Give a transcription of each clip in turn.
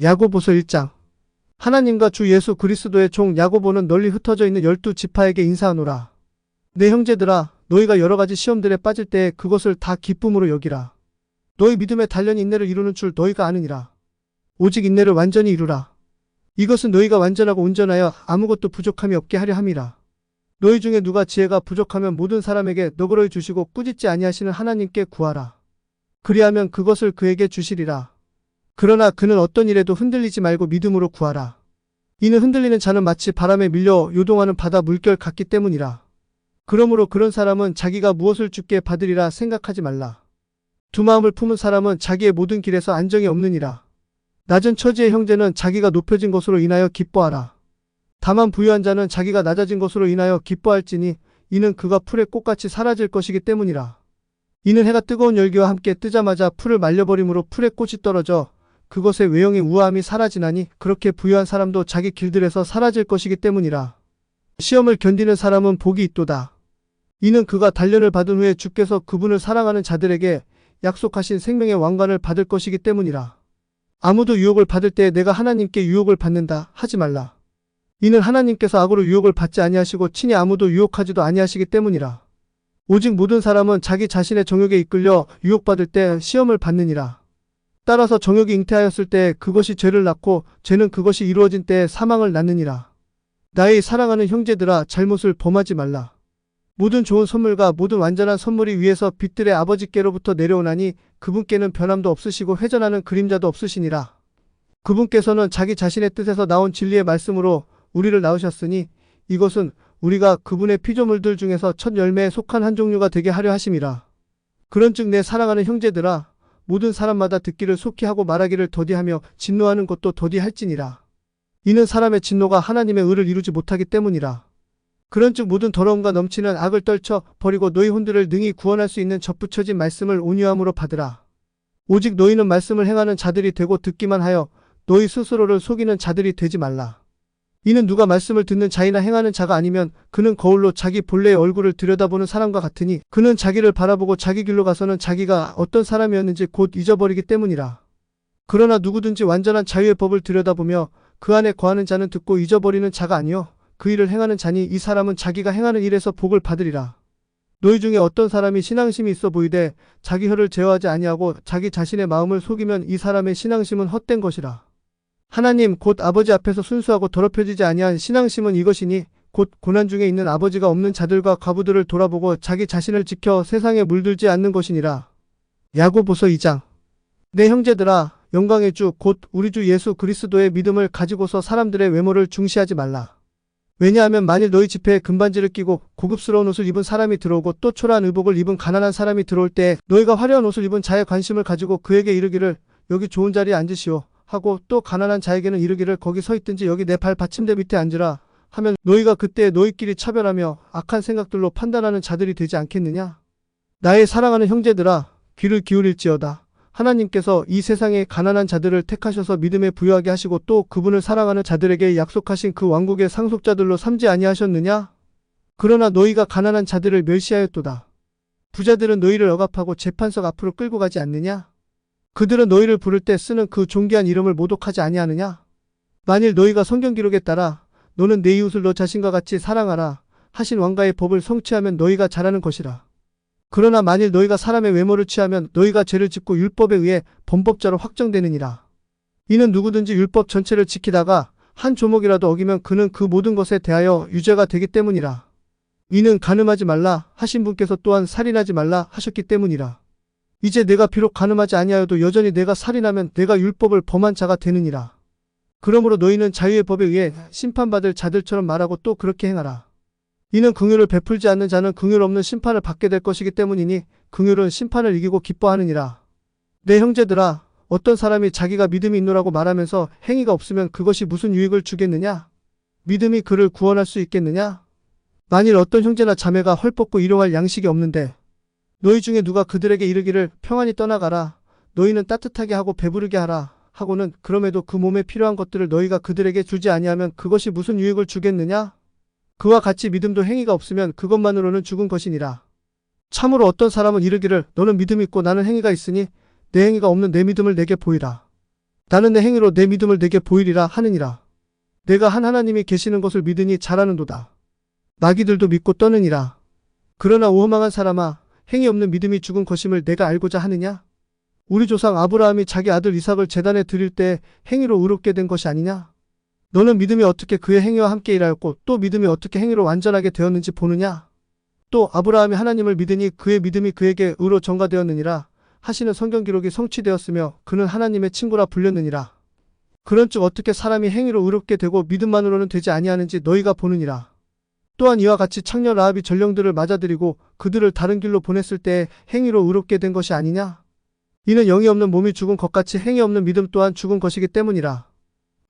야고보서 1장. 하나님과 주 예수 그리스도의 종 야고보는 널리 흩어져 있는 12지파에게 인사하노라. 내 형제들아, 너희가 여러 가지 시험들에 빠질 때에 그것을 다 기쁨으로 여기라. 너희 믿음의 단련이 인내를 이루는 줄 너희가 아느니라. 오직 인내를 완전히 이루라. 이것은 너희가 완전하고 온전하여 아무것도 부족함이 없게 하려 함이라. 너희 중에 누가 지혜가 부족하면 모든 사람에게 너그러이 주시고 꾸짖지 아니하시는 하나님께 구하라. 그리하면 그것을 그에게 주시리라. 그러나 그는 어떤 일에도 흔들리지 말고 믿음으로 구하라. 이는 흔들리는 자는 마치 바람에 밀려 요동하는 바다 물결 같기 때문이라. 그러므로 그런 사람은 자기가 무엇을 주께 받으리라 생각하지 말라. 두 마음을 품은 사람은 자기의 모든 길에서 안정이 없느니라. 낮은 처지의 형제는 자기가 높여진 것으로 인하여 기뻐하라. 다만 부유한 자는 자기가 낮아진 것으로 인하여 기뻐할지니 이는 그가 풀의 꽃같이 사라질 것이기 때문이라. 이는 해가 뜨거운 열기와 함께 뜨자마자 풀을 말려버림으로 풀의 꽃이 떨어져 그것의 외형의 우아함이 사라지나니 그렇게 부유한 사람도 자기 길들에서 사라질 것이기 때문이라. 시험을 견디는 사람은 복이 있도다. 이는 그가 단련을 받은 후에 주께서 그분을 사랑하는 자들에게 약속하신 생명의 왕관을 받을 것이기 때문이라. 아무도 유혹을 받을 때에 내가 하나님께 유혹을 받는다 하지 말라. 이는 하나님께서 악으로 유혹을 받지 아니하시고 친히 아무도 유혹하지도 아니하시기 때문이라. 오직 모든 사람은 자기 자신의 정욕에 이끌려 유혹받을 때 시험을 받느니라. 따라서 정욕이 잉태하였을 때 그것이 죄를 낳고 죄는 그것이 이루어진 때에 사망을 낳느니라. 나의 사랑하는 형제들아, 잘못을 범하지 말라. 모든 좋은 선물과 모든 완전한 선물이 위에서 빛들의 아버지께로부터 내려오나니 그분께는 변함도 없으시고 회전하는 그림자도 없으시니라. 그분께서는 자기 자신의 뜻에서 나온 진리의 말씀으로 우리를 낳으셨으니 이것은 우리가 그분의 피조물들 중에서 첫 열매에 속한 한 종류가 되게 하려 하심이라. 그런즉 내 사랑하는 형제들아, 모든 사람마다 듣기를 속히 하고 말하기를 더디하며 진노하는 것도 더디할지니라. 이는 사람의 진노가 하나님의 의를 이루지 못하기 때문이라. 그런즉 모든 더러움과 넘치는 악을 떨쳐 버리고 너희 혼들을 능히 구원할 수 있는 접붙여진 말씀을 온유함으로 받으라. 오직 너희는 말씀을 행하는 자들이 되고 듣기만 하여 너희 스스로를 속이는 자들이 되지 말라. 이는 누가 말씀을 듣는 자이나 행하는 자가 아니면 그는 거울로 자기 본래의 얼굴을 들여다보는 사람과 같으니 그는 자기를 바라보고 자기 길로 가서는 자기가 어떤 사람이었는지 곧 잊어버리기 때문이라. 그러나 누구든지 완전한 자유의 법을 들여다보며 그 안에 거하는 자는 듣고 잊어버리는 자가 아니요 그 일을 행하는 자니 이 사람은 자기가 행하는 일에서 복을 받으리라. 너희 중에 어떤 사람이 신앙심이 있어 보이되 자기 혀를 제어하지 아니하고 자기 자신의 마음을 속이면 이 사람의 신앙심은 헛된 것이라. 하나님 곧 아버지 앞에서 순수하고 더럽혀지지 아니한 신앙심은 이것이니 곧 고난 중에 있는 아버지가 없는 자들과 과부들을 돌아보고 자기 자신을 지켜 세상에 물들지 않는 것이니라. 야고보서 2장. 내 형제들아, 영광의 주 곧 우리 주 예수 그리스도의 믿음을 가지고서 사람들의 외모를 중시하지 말라. 왜냐하면 만일 너희 집회에 금반지를 끼고 고급스러운 옷을 입은 사람이 들어오고 또 초라한 의복을 입은 가난한 사람이 들어올 때 너희가 화려한 옷을 입은 자의 관심을 가지고 그에게 이르기를 여기 좋은 자리에 앉으시오 하고 또 가난한 자에게는 이르기를 거기 서 있든지 여기 내 발 받침대 밑에 앉으라 하면 너희가 그때 너희끼리 차별하며 악한 생각들로 판단하는 자들이 되지 않겠느냐? 나의 사랑하는 형제들아, 귀를 기울일지어다. 하나님께서 이 세상의 가난한 자들을 택하셔서 믿음에 부유하게 하시고 또 그분을 사랑하는 자들에게 약속하신 그 왕국의 상속자들로 삼지 아니하셨느냐? 그러나 너희가 가난한 자들을 멸시하였도다. 부자들은 너희를 억압하고 재판석 앞으로 끌고 가지 않느냐? 그들은 너희를 부를 때 쓰는 그 존귀한 이름을 모독하지 아니하느냐? 만일 너희가 성경 기록에 따라 너는 내 이웃을 너 자신과 같이 사랑하라 하신 왕가의 법을 성취하면 너희가 잘하는 것이라. 그러나 만일 너희가 사람의 외모를 취하면 너희가 죄를 짓고 율법에 의해 범법자로 확정되느니라. 이는 누구든지 율법 전체를 지키다가 한 조목이라도 어기면 그는 그 모든 것에 대하여 유죄가 되기 때문이라. 이는 간음하지 말라 하신 분께서 또한 살인하지 말라 하셨기 때문이라. 이제 내가 비록 간음하지 아니하여도 여전히 내가 살인하면 내가 율법을 범한 자가 되느니라. 그러므로 너희는 자유의 법에 의해 심판받을 자들처럼 말하고 또 그렇게 행하라. 이는 긍휼을 베풀지 않는 자는 긍휼 없는 심판을 받게 될 것이기 때문이니 긍휼은 심판을 이기고 기뻐하느니라. 내 형제들아, 어떤 사람이 자기가 믿음이 있노라고 말하면서 행위가 없으면 그것이 무슨 유익을 주겠느냐? 믿음이 그를 구원할 수 있겠느냐? 만일 어떤 형제나 자매가 헐벗고 일용할 양식이 없는데 너희 중에 누가 그들에게 이르기를 평안히 떠나가라, 너희는 따뜻하게 하고 배부르게 하라 하고는 그럼에도 그 몸에 필요한 것들을 너희가 그들에게 주지 아니하면 그것이 무슨 유익을 주겠느냐? 그와 같이 믿음도 행위가 없으면 그것만으로는 죽은 것이니라. 참으로 어떤 사람은 이르기를 너는 믿음이 있고 나는 행위가 있으니 내 행위가 없는 내 믿음을 내게 보이라. 나는 내 행위로 내 믿음을 내게 보이리라 하느니라. 내가 한 하나님이 계시는 것을 믿으니 잘하는도다. 마귀들도 믿고 떠느니라. 그러나 오만한 사람아, 행위 없는 믿음이 죽은 것임을 내가 알고자 하느냐? 우리 조상 아브라함이 자기 아들 이삭을 제단에 드릴 때 행위로 의롭게 된 것이 아니냐? 너는 믿음이 어떻게 그의 행위와 함께 일하였고 또 믿음이 어떻게 행위로 완전하게 되었는지 보느냐? 또 아브라함이 하나님을 믿으니 그의 믿음이 그에게 의로 전가되었느니라 하시는 성경 기록이 성취되었으며 그는 하나님의 친구라 불렸느니라. 그런즉 어떻게 사람이 행위로 의롭게 되고 믿음만으로는 되지 아니하는지 너희가 보느니라. 또한 이와 같이 창녀 라합이 전령들을 맞아들이고 그들을 다른 길로 보냈을 때 행위로 의롭게 된 것이 아니냐? 이는 영이 없는 몸이 죽은 것 같이 행위 없는 믿음 또한 죽은 것이기 때문이라.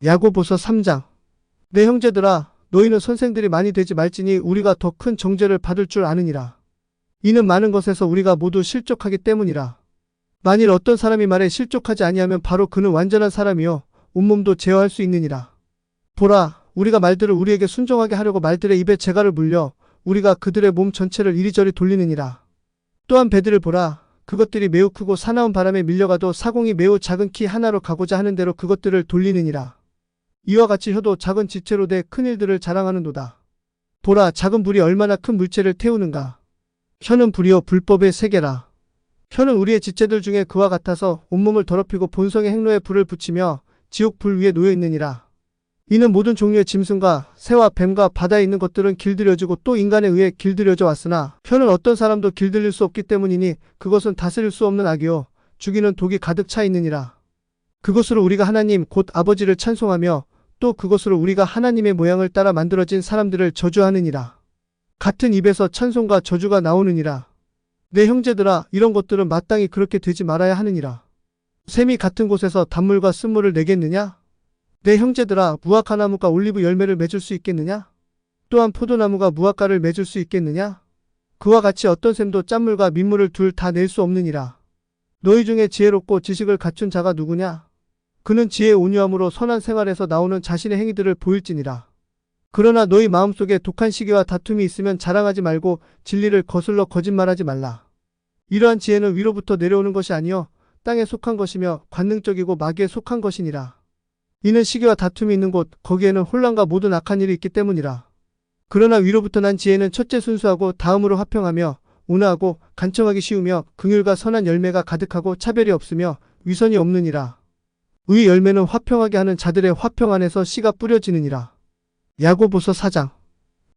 야고보서 3장. 내 형제들아, 너희는 선생들이 많이 되지 말지니 우리가 더 큰 정죄를 받을 줄 아느니라. 이는 많은 것에서 우리가 모두 실족하기 때문이라. 만일 어떤 사람이 말에 실족하지 아니하면 바로 그는 완전한 사람이요 온몸도 제어할 수 있느니라. 보라, 우리가 말들을 우리에게 순종하게 하려고 말들의 입에 재갈을 물려 우리가 그들의 몸 전체를 이리저리 돌리느니라. 또한 배들을 보라, 그것들이 매우 크고 사나운 바람에 밀려가도 사공이 매우 작은 키 하나로 가고자 하는 대로 그것들을 돌리느니라. 이와 같이 혀도 작은 지체로 돼 큰 일들을 자랑하는도다. 보라, 작은 불이 얼마나 큰 물체를 태우는가. 혀는 불이요 불법의 세계라. 혀는 우리의 지체들 중에 그와 같아서 온몸을 더럽히고 본성의 행로에 불을 붙이며 지옥 불 위에 놓여 있느니라. 이는 모든 종류의 짐승과 새와 뱀과 바다에 있는 것들은 길들여지고 또 인간에 의해 길들여져 왔으나 혀는 어떤 사람도 길들일 수 없기 때문이니 그것은 다스릴 수 없는 악이요 죽이는 독이 가득 차 있느니라. 그것으로 우리가 하나님 곧 아버지를 찬송하며 또 그것으로 우리가 하나님의 모양을 따라 만들어진 사람들을 저주하느니라. 같은 입에서 찬송과 저주가 나오느니라. 내 형제들아, 이런 것들은 마땅히 그렇게 되지 말아야 하느니라. 샘이 같은 곳에서 단물과 쓴물을 내겠느냐? 내 형제들아, 무화과 나무가 올리브 열매를 맺을 수 있겠느냐? 또한 포도나무가 무화과를 맺을 수 있겠느냐? 그와 같이 어떤 샘도 짠물과 민물을 둘 다 낼 수 없느니라. 너희 중에 지혜롭고 지식을 갖춘 자가 누구냐? 그는 지혜의 온유함으로 선한 생활에서 나오는 자신의 행위들을 보일지니라. 그러나 너희 마음속에 독한 시기와 다툼이 있으면 자랑하지 말고 진리를 거슬러 거짓말하지 말라. 이러한 지혜는 위로부터 내려오는 것이 아니요 땅에 속한 것이며 관능적이고 마귀에 속한 것이니라. 이는 시기와 다툼이 있는 곳 거기에는 혼란과 모든 악한 일이 있기 때문이라. 그러나 위로부터 난 지혜는 첫째 순수하고 다음으로 화평하며 온화하고 간청하기 쉬우며 긍휼과 선한 열매가 가득하고 차별이 없으며 위선이 없느니라. 의 열매는 화평하게 하는 자들의 화평 안에서 씨가 뿌려지느니라. 야고보서 4장.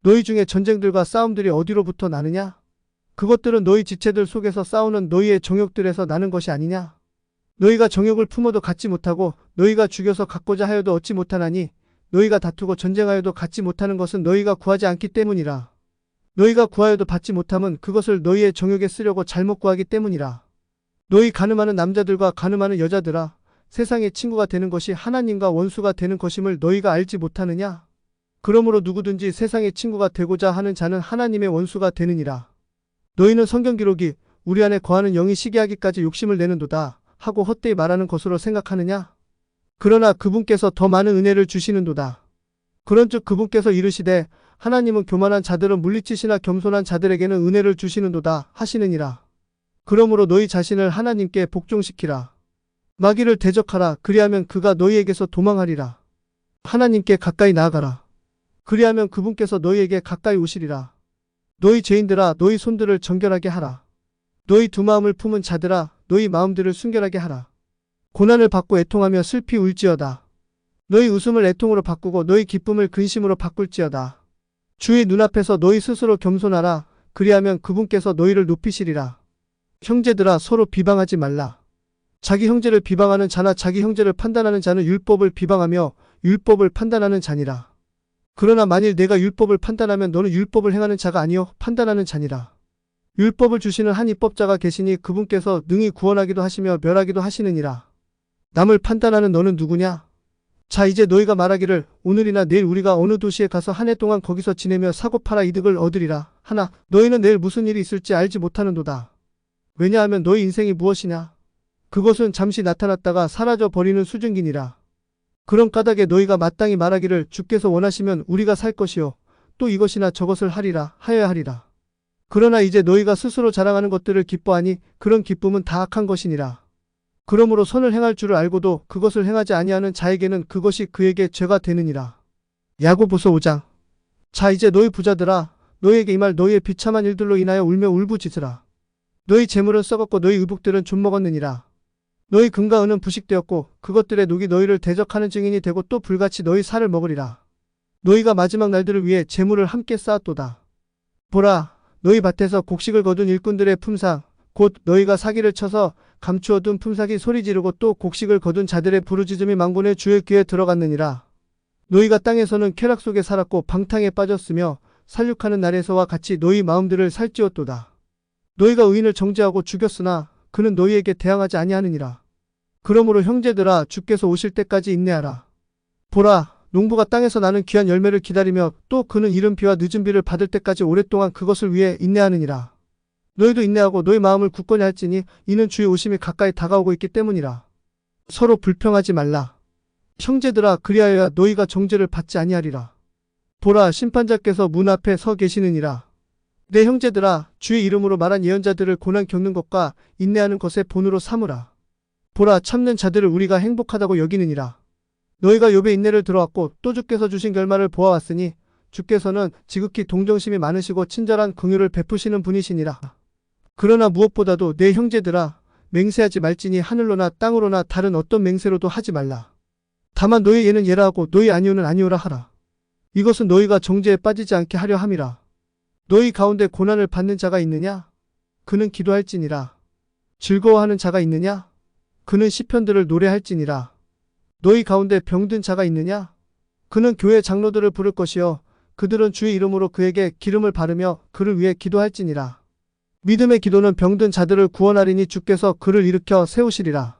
너희 중에 전쟁들과 싸움들이 어디로부터 나느냐? 그것들은 너희 지체들 속에서 싸우는 너희의 정욕들에서 나는 것이 아니냐? 너희가 정욕을 품어도 갖지 못하고 너희가 죽여서 갖고자 하여도 얻지 못하나니 너희가 다투고 전쟁하여도 갖지 못하는 것은 너희가 구하지 않기 때문이라. 너희가 구하여도 받지 못함은 그것을 너희의 정욕에 쓰려고 잘못 구하기 때문이라. 너희 가늠하는 남자들과 가늠하는 여자들아, 세상의 친구가 되는 것이 하나님과 원수가 되는 것임을 너희가 알지 못하느냐? 그러므로 누구든지 세상의 친구가 되고자 하는 자는 하나님의 원수가 되느니라. 너희는 성경 기록이 우리 안에 거하는 영이 시기하기까지 욕심을 내는도다 하고 헛되이 말하는 것으로 생각하느냐? 그러나 그분께서 더 많은 은혜를 주시는도다. 그런즉 그분께서 이르시되 하나님은 교만한 자들은 물리치시나 겸손한 자들에게는 은혜를 주시는도다 하시느니라. 그러므로 너희 자신을 하나님께 복종시키라. 마귀를 대적하라. 그리하면 그가 너희에게서 도망하리라. 하나님께 가까이 나아가라. 그리하면 그분께서 너희에게 가까이 오시리라. 너희 죄인들아, 너희 손들을 정결하게 하라. 너희 두 마음을 품은 자들아, 너희 마음들을 순결하게 하라. 고난을 받고 애통하며 슬피 울지어다. 너희 웃음을 애통으로 바꾸고 너희 기쁨을 근심으로 바꿀지어다. 주의 눈앞에서 너희 스스로 겸손하라. 그리하면 그분께서 너희를 높이시리라. 형제들아, 서로 비방하지 말라. 자기 형제를 비방하는 자나 자기 형제를 판단하는 자는 율법을 비방하며 율법을 판단하는 자니라. 그러나 만일 내가 율법을 판단하면 너는 율법을 행하는 자가 아니요 판단하는 자니라. 율법을 주시는 한 입법자가 계시니 그분께서 능히 구원하기도 하시며 멸하기도 하시느니라. 남을 판단하는 너는 누구냐? 자, 이제 너희가 말하기를 오늘이나 내일 우리가 어느 도시에 가서 한 해 동안 거기서 지내며 사고 팔아 이득을 얻으리라 하나 너희는 내일 무슨 일이 있을지 알지 못하는도다. 왜냐하면 너희 인생이 무엇이냐? 그것은 잠시 나타났다가 사라져 버리는 수증기니라. 그런 까닭에 너희가 마땅히 말하기를 주께서 원하시면 우리가 살 것이요 또 이것이나 저것을 하리라 하여야 하리라. 그러나 이제 너희가 스스로 자랑하는 것들을 기뻐하니 그런 기쁨은 다 악한 것이니라. 그러므로 선을 행할 줄을 알고도 그것을 행하지 아니하는 자에게는 그것이 그에게 죄가 되느니라. 야고보서 5장. 자 이제 너희 부자들아 너희에게 이 말 너희의 비참한 일들로 인하여 울며 울부짖으라. 너희 재물은 썩었고 너희 의복들은 좀먹었느니라. 너희 금과 은은 부식되었고 그것들의 녹이 너희를 대적하는 증인이 되고 또 불같이 너희 살을 먹으리라. 너희가 마지막 날들을 위해 재물을 함께 쌓았도다. 보라 너희 밭에서 곡식을 거둔 일꾼들의 품상 곧 너희가 사기를 쳐서 감추어둔 품삯이 소리 지르고 또 곡식을 거둔 자들의 부르짖음이 만군의 주의 귀에 들어갔느니라. 너희가 땅에서는 쾌락 속에 살았고 방탕에 빠졌으며 살육하는 날에서와 같이 너희 마음들을 살찌웠도다. 너희가 의인을 정죄하고 죽였으나 그는 너희에게 대항하지 아니하느니라. 그러므로 형제들아 주께서 오실 때까지 인내하라. 보라 농부가 땅에서 나는 귀한 열매를 기다리며 또 그는 이른 비와 늦은 비를 받을 때까지 오랫동안 그것을 위해 인내하느니라. 너희도 인내하고 너희 마음을 굳건히 할지니 이는 주의 오심이 가까이 다가오고 있기 때문이라. 서로 불평하지 말라. 형제들아 그리하여야 너희가 정죄를 받지 아니하리라. 보라 심판자께서 문 앞에 서 계시느니라. 내 형제들아 주의 이름으로 말한 예언자들을 고난 겪는 것과 인내하는 것에 본으로 삼으라. 보라 참는 자들을 우리가 행복하다고 여기느니라. 너희가 욥의 인내를 들어왔고 또 주께서 주신 결말을 보아왔으니 주께서는 지극히 동정심이 많으시고 친절한 긍휼을 베푸시는 분이시니라. 그러나 무엇보다도 내 형제들아 맹세하지 말지니 하늘로나 땅으로나 다른 어떤 맹세로도 하지 말라. 다만 너희 예는 예라 하고 너희 아니오는 아니오라 하라. 이것은 너희가 정죄에 빠지지 않게 하려 함이라. 너희 가운데 고난을 받는 자가 있느냐? 그는 기도할지니라. 즐거워하는 자가 있느냐? 그는 시편들을 노래할지니라. 너희 가운데 병든 자가 있느냐? 그는 교회 장로들을 부를 것이요 그들은 주의 이름으로 그에게 기름을 바르며 그를 위해 기도할지니라. 믿음의 기도는 병든 자들을 구원하리니 주께서 그를 일으켜 세우시리라.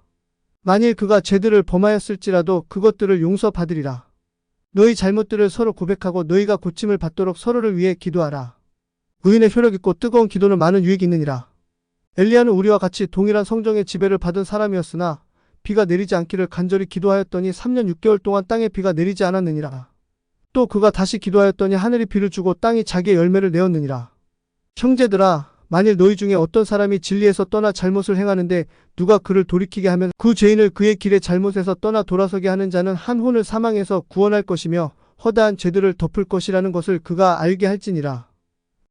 만일 그가 죄들을 범하였을지라도 그것들을 용서받으리라. 너희 잘못들을 서로 고백하고 너희가 고침을 받도록 서로를 위해 기도하라. 의인의 효력 있고 뜨거운 기도는 많은 유익이 있느니라. 엘리야는 우리와 같이 동일한 성정의 지배를 받은 사람이었으나 비가 내리지 않기를 간절히 기도하였더니 3년 6개월 동안 땅에 비가 내리지 않았느니라. 또 그가 다시 기도하였더니 하늘이 비를 주고 땅이 자기의 열매를 내었느니라. 형제들아 만일 너희 중에 어떤 사람이 진리에서 떠나 잘못을 행하는데 누가 그를 돌이키게 하면 그 죄인을 그의 길의 잘못에서 떠나 돌아서게 하는 자는 한 혼을 사망에서 구원할 것이며 허다한 죄들을 덮을 것이라는 것을 그가 알게 할지니라.